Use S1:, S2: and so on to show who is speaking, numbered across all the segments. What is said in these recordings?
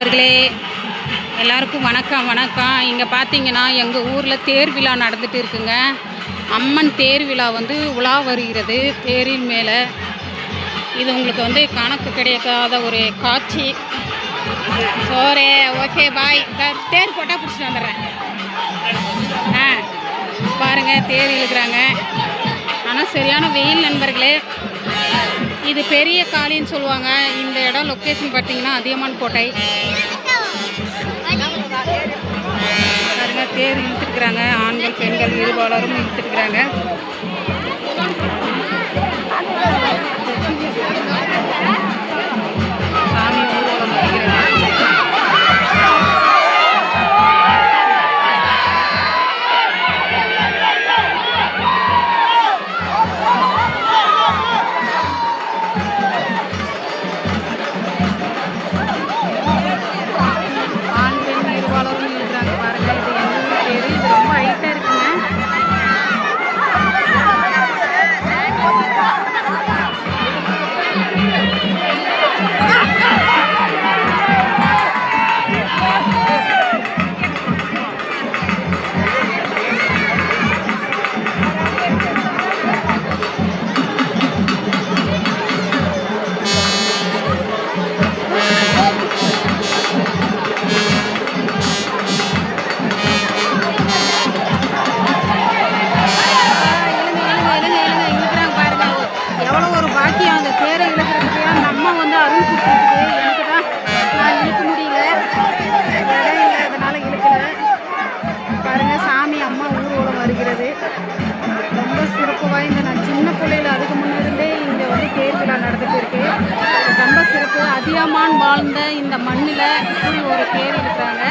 S1: அவர்களே எல்லாருக்கும் வணக்கம். இங்கே பார்த்தீங்கன்னா எங்கள் ஊரில் தேர் விழா நடந்துட்டு இருக்குங்க. அம்மன் தேர் விழா உலா வருகிறது தேரின் மேலே. இது உங்களுக்கு கணக்கு கிடைக்காத ஒரு காட்சி. சோரே ஓகே பாய். தேர் போட்டால் பிடிச்சிட்டு வந்துடுறேன். பாருங்கள் தேர் இழுக்கிறாங்க. ஆனால் சரியான வெயில் நண்பர்களே. இது பெரிய காளின்னு சொல்லுவாங்க. இந்த இடம் லொக்கேஷன் பார்த்தீங்கன்னா அதியமான் கோட்டை. பாருங்க தேர் இழுத்துருக்குறாங்க. ஆண்கள் பெண்கள் இருபாலரும் இழுத்துருக்குறாங்க. சாமி ஊர்வலம் வருகிறது. அந்த தேரை இழுக்கிறதுக்கு அந்த அம்மா அருள் கொடுத்துருக்கு. எனக்கு தான் நான் இழுக்க முடியல, இடம் இல்லை, அதனால் இழுக்கலை. பாருங்கள் சாமி அம்மா ஊர்வலம் வருகிறது. ரொம்ப சிறப்பு வாய்ந்த, நான் சின்ன பிள்ளையில் அதுக்கு முன்னிருந்தே இங்கே தேர் விழா நடந்துட்டு இருக்கு. ரொம்ப சிறப்பு. அதியமான் வாழ்ந்த இந்த மண்ணில் இப்படி ஒரு தேர் இழுக்கிறாங்க.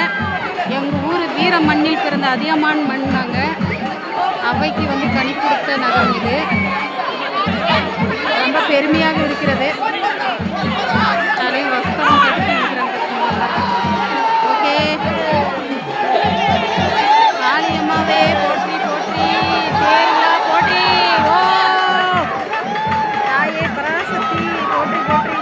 S1: எங்கள் ஊர் வீர மண்ணில் பிறந்த அதியமான் மண். நாங்கள் அவைக்கு கனி கொடுத்த நகரம் இது. ரொம்ப பெருமையாக இருக்கிறது. நிறைய வஸ்திரம் கட்டி இருக்கிறாங்க. ஓகே காளியம்மாவே போற்றி போற்றி, தேர்விழா போற்றி, ஓ தாயே பராசக்தி போற்றி போற்றி.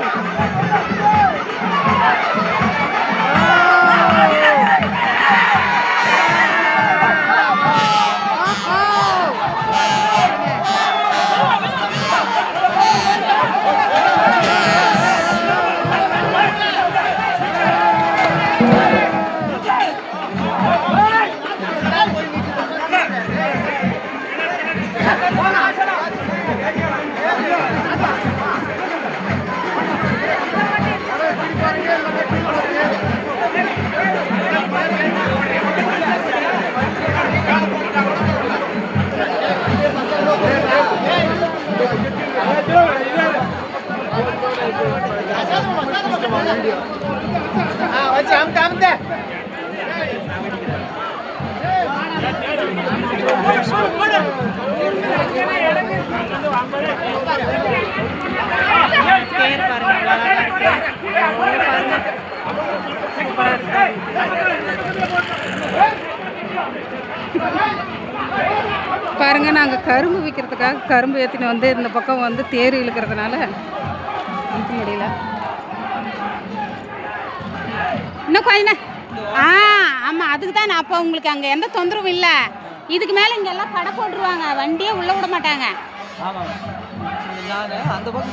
S1: பாருங்க நாங்கள் கரும்பு விற்கிறதுக்காக கரும்பு ஏற்றின்னு இந்த பக்கம் தேர் இழுக்கிறதுனால நிற்க முடியல. இன்னும் கொஞ்சம் ஆமாம், அதுக்கு தான் நான் அப்போ உங்களுக்கு அங்கே எந்த தொந்தரவும் இல்லை. இதுக்கு மேலே இங்கே எல்லாம் கடை போட்டுருவாங்க, வண்டியே உள்ளே விட மாட்டாங்க.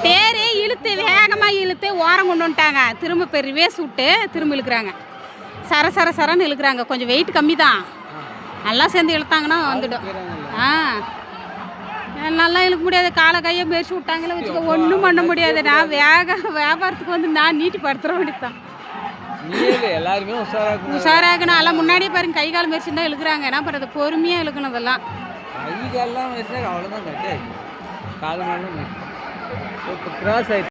S1: தேர் இழுத்து வேகமாக இழுத்து ஓரம் கொண்டு வந்துட்டாங்க. திரும்ப பெரிய சுட்டு திரும்ப இழுக்கிறாங்க. சரன்னு இழுக்கிறாங்க. கொஞ்சம் வெயிட் கம்மி தான். நல்லா சேர்ந்து இழுத்தாங்கன்னா வந்துடும். நல்லா இழுக்க முடியாது. காலை கையை மெரிச்சு விட்டாங்களே வச்சுக்க, ஒன்றும் பண்ண முடியாது. நான் வியாபாரத்துக்கு நான் நீட்டி படுத்துற வேண்டியதான்.
S2: எல்லாருமே
S1: உஷாராகணும். எல்லாம் முன்னாடியே பாருங்க, கை கால் மெரிச்சு தான் இழுக்கிறாங்க. என்ன பண்ணுறது, பொறுமையாக இழுக்கணும். அதெல்லாம்
S2: கை காலெல்லாம் அவ்வளோதான். காலம் கிராஸ் ஆயிடுச்சு.